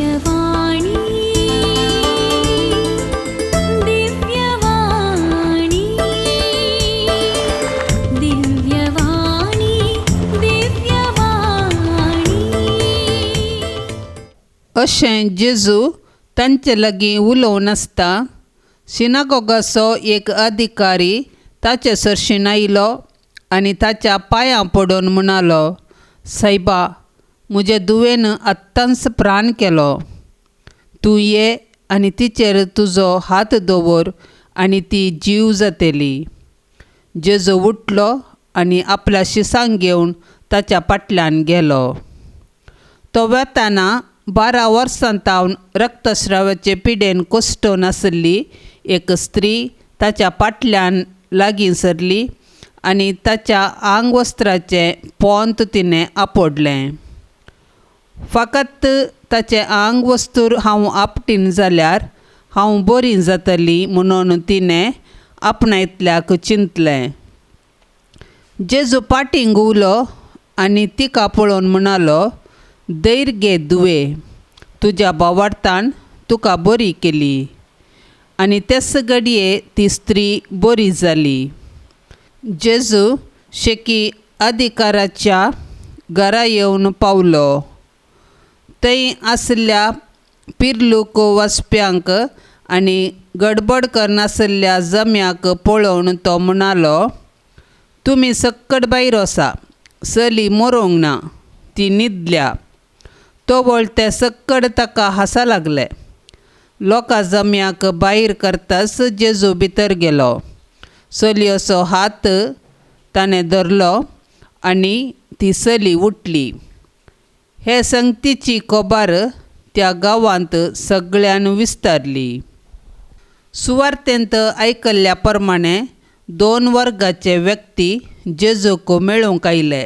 दिव्यवाणी दिव्यवाणी दिव्यवाणी दिव्यवाणी. अशें जेजू तांचे लागीं उलोवन आसता सिनागोगाचो एक अधिकारी ताचे सरशीन आयलो आनी ताच्या पांयां पडून म्हणालो, सायबा, म्हजे दुवेन आत्तांच प्राण केलो. तूं ये आनी तिचेर तुजो हात दवर आनी ती जीव जातली. जेजू उठलो आनी आपल्या शिसांक घेवन ताच्या फाटल्यान गेलो. तो वेताना 12 वर्सां तावन रक्तस्रावाचे पिडेन कोसटून आसली एक स्त्री ताच्या फाटल्यान लागीं सरली आनी ताच्या आंगवस्त्राचें पोंत तिणें आपडलें. फकत ताचें आंगवस्त्र हांव आपटीन जाल्यार हांव बरी जातली म्हणून तिणें आपणायतल्याक चिंतलें. जेजू फाटीं घुंवलो आनी तिका पळोवन म्हणालो, धैर्य घे दुवे, तुज्या भावार्थान तुका बरी केली. आनी तेच घडये ती स्त्री बरी जाली. जेजू शेकी अधिकाराच्या घरा येवन पावलो. थंय आसल्या पिर्लूक वचप्यांक आनी गडबड करनासल्या जम्याक पळोवन तो म्हणालो, तुमी सक्कट भायर वसा, चली मरूंक ना, ती न्हिदल्या. तो वळ ते सक्कट ताका हांसा लागले. लोकां जम्याक भायर करताच जेजू भितर गेलो. चलयेचो हात ताणें धरलो आनी ती चली उठली. हे संगतीची खबर त्या गांवांत सगळ्यान विस्तारली. सुवार्थेंत आयकल्ल्या प्रमाणें 2 वर्गाचे व्यक्ती जेजूक मेळूंक आयले.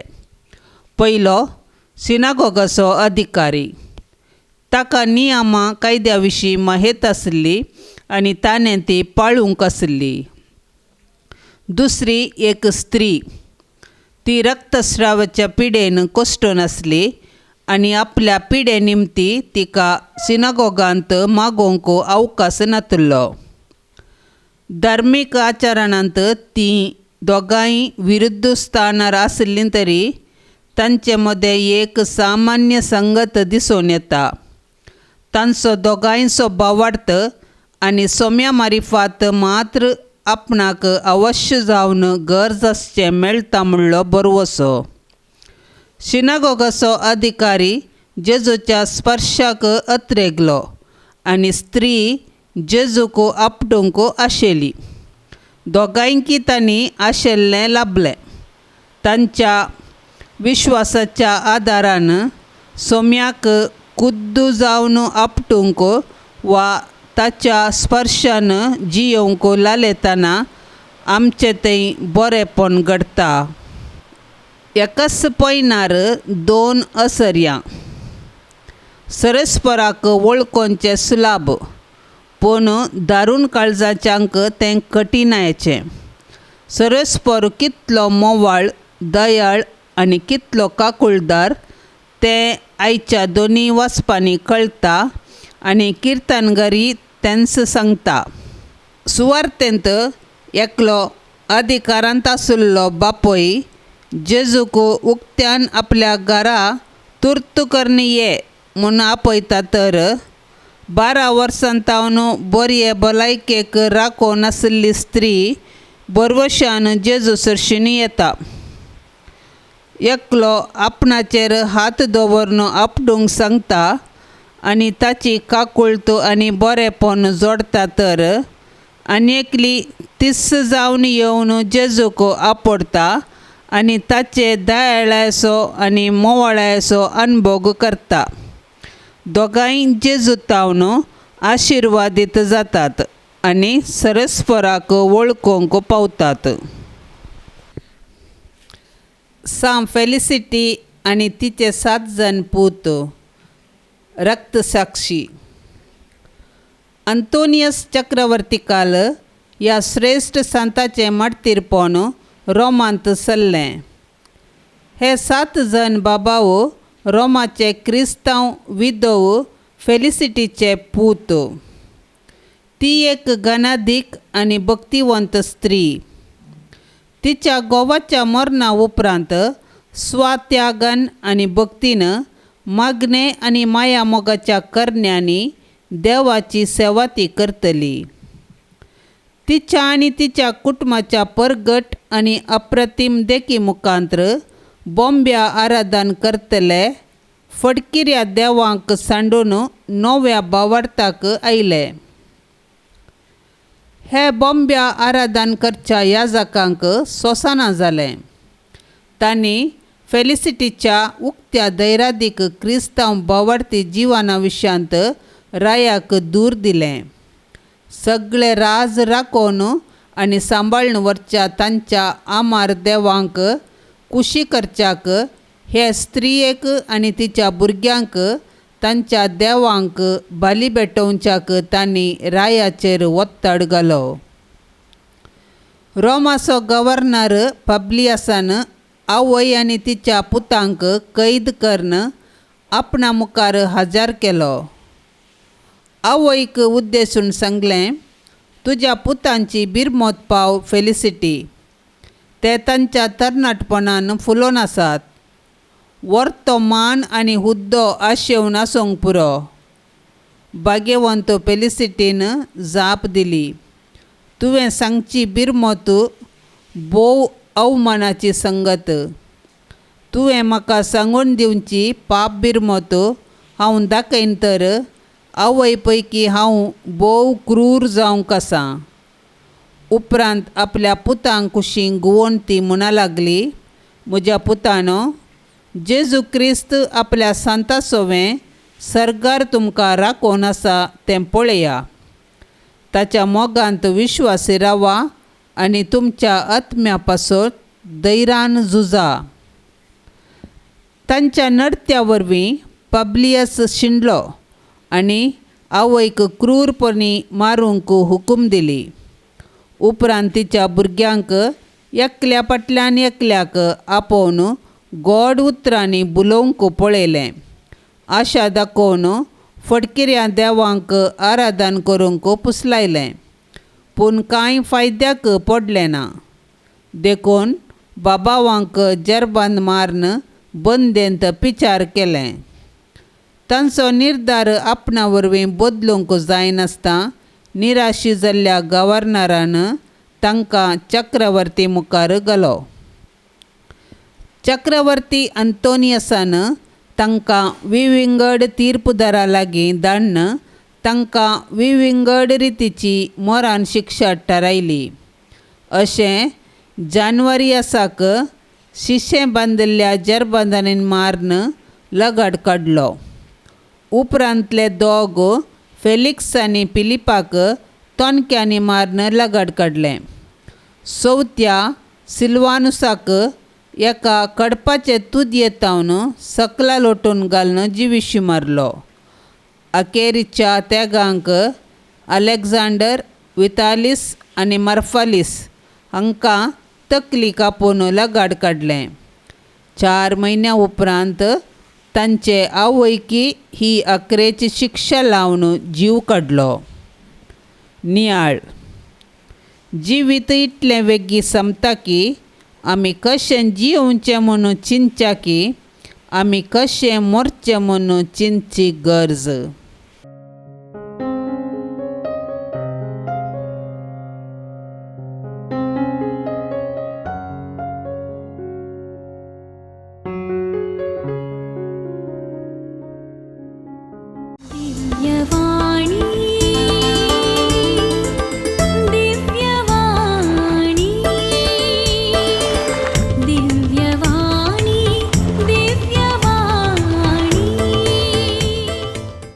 पयलो सिनागोगाचो अधिकारी. ताका नियमा कायद्या विशीं माहीत आसली आनी ताणें ती पाळूंक आसली. दुसरी एक स्त्री. ती रक्तस्रावाच्या पिडेन कोसटून आसली आनी आपल्या पिडे निमती तिका सिनागोगांत मागोवंक अवकाश नासलो. धार्मीक आचरणांत तीं दोगांय विरुद्ध स्थानार आसलीं तरी तांचे मदें एक सामान्य संगत दिसून येता. तांचो दोगांयचो भावार्थ आनी सोम्या मारिफात मात्र आपणाक अवश्य जावन गरज आसचें मेळटा म्हणलो बरवसो. सिनागोगाचो अधिकारी जेजूच्या स्पर्शाक अत्रेगलो आनी स्त्री जेजूक आपटूंक आशेली. दोगांयकी तांणी आशेल्लें लाभलें. तांच्या विश्वासाच्या आदारान सोम्याक कुद्दू जावन आपटूंक वा ताच्या स्पर्शान जियोवंक लायतना आमचें थंय बरेंपण घडटा. एकाच पयनार 2 असर्यां. सरस्पराक वळखोवचें सुलाभ, पूण दारूण काळजाच्यांक तें कठिनायेचें. सरस्पर कितलो मोवाळ, दयाळ आनी कितलो काकुळदार तें आयच्या दोनी वचपांनी कळटा आनी किर्तनगारी तेंच सांगता. सुवार्थेंत एकलो अधिकारांत आशिल्लो बापोय जेजूक उक्त्यान आपल्या घरा तुर्त करन ये म्हूण आपयता तर 12 वर्सां तावन बरे भलायकेक राखोवन आसली स्त्री बरवशान जेजू सरशीन येता. एकलो आपणाचेर हात दवरून आपटूंक सांगता आनी ताची काकुळट आनी बरेंपण जोडता तर आनीकली तिस जावन येवन जेजूक आपडटा आनी ताचे दयाळायेचो आनी मोवाळायेचो अनुभव करता. दोगांय जेजू तावन आशिर्वादीत जातात आनी सरस्पराक वळखोवंक पावतात. फेलिसिटी आनी तिचे 7 जण पूत. रक्तसाक्षी. अंतोनियस चक्रवर्ती काल ह्या श्रेष्ठ संताचें मार्तीरपण रोमांत चल्लें. हे 7 जण बाबाओ रोमाचे क्रिस्तांव विधव फेलिसिटीचे पूत. ती एक घनाधिक आणि भक्तिवंत स्त्री. तिच्या घोवाच्या मरणा उपरांत स्वात्यागन आणि भक्तीनं मागणे आणि माया मोगाच्या करण्यांनी देवाची सेवा ती करतली. तिच्या आणि तिच्या कुटुंबाच्या परगट आणि अप्रतिम देखी मुखांतर बॉम्ब्या आराधन करतले फडकिऱ्या देवांक सांडून नव्या भावार्थाक आयले. हे बॉम्ब्या आराधन करच्या याजकांक सोसाना जालें. तांणी फेलिसिटीच्या उक्त्या धैर्यादीक क्रिस्तांव भावार्थी जिवना विशयांत रायाक दूर दिलें. सगळे राज राखोवन आनी सांबाळून व्हरच्या तांच्या आमार देवांक खुशी करच्याक हे स्त्रियेक आनी तिच्या भुरग्यांक तांच्या देवांक बली भेटोवच्याक तांणी रायाचेर वत्तड घालो. रोमाचो गव्हर्नर पब्लियासान आवय आनी तिच्या पुतांक कैद करून आपणा मुखार हजर केलो. आवयक उद्देशून सांगलें, तुज्या पुतांची बिरमोत पाव फेलिसिटी. ते तांच्या तरणाटपणान फुलोवन आसात. वर्तो मान आनी हुद्दो आशेवन आसूंक पुरो. भाग्यवंत फेलिसिटीन जाप दिली, तुवें सांगची बिरमोत भोव अवमानाची संगत. तुवें म्हाका सांगून दिवची पाप बिरमोत हांव दाखयन तर आवय पैकी हांव भोव क्रूर जावंक आसा. उपरांत आपल्या पुतांक कुशीक घुंवोवन ती म्हणा लागली, म्हज्या पुतानो, जेजू क्रिस्त आपल्या सांता सोवें सर्गार तुमकां राखोवन आसा तें पळया. ताच्या मोगांत विश्वासी रावा आनी तुमच्या आत्म्या पासत धैर्यान झुजा. तांच्या नडत्या वरवीं पब्लियस शिंडलो आनी आवयक क्रूरपणी मारूंक हुकूम दिली. उपरांत तिच्या भुरग्यांक एकल्या फाटल्यान एकल्याक आपोवन गोड उतरांनी बुलोवंक पळयलें. आशा दाखोवन फडकिऱ्या देवांक आराधन करूंक पुसलायलें. पूण कांय फायद्याक पडलें ना. देखून बाबावांक जरबान मारून बंदेंत पिचार केलें. तांचो निर्धार आपणा वरवीं बदलूंक जायनासता निराशी जाल्ल्या गव्हर्नरान तांकां चक्रवर्ती मुखार घालो. चक्रवर्ती अंतोनियसान तांकां विविंगड तीर्पदारा लागीं धाडून तांकां विविंगड रितीची मोरान शिक्षा थारायली. अशें जानेवारी आसाक शिशें बांदिल्ल्या जरबंदांनी मारून लगाड काडलो. उपरांतले दोग फेलिक्स आनी फिलिपाक तोणक्यांनी मारून लगाड काडलें. चवथ्या सिल्वानुसाक एका कडपाचे तुदयेतावन सकला लोटून घालून जिवीशी मारलो. अखेरीच्या तेगांक अलेक्झांडर, वितालिस आनी मार्फालिस हांकां तकली कापून लगाड काडलें. 4 म्हयन्या उपरांत तांचे आवयकी ही अकरेची शिक्षा लावन जीव काडलो. नियाळ. जिवीत इतलें वेगी संपता की आमी कशें जियोवचें म्हणून चिंतच्या की आमी कशें मरचें म्हणून चिंतची गरज. दिव्यवाणी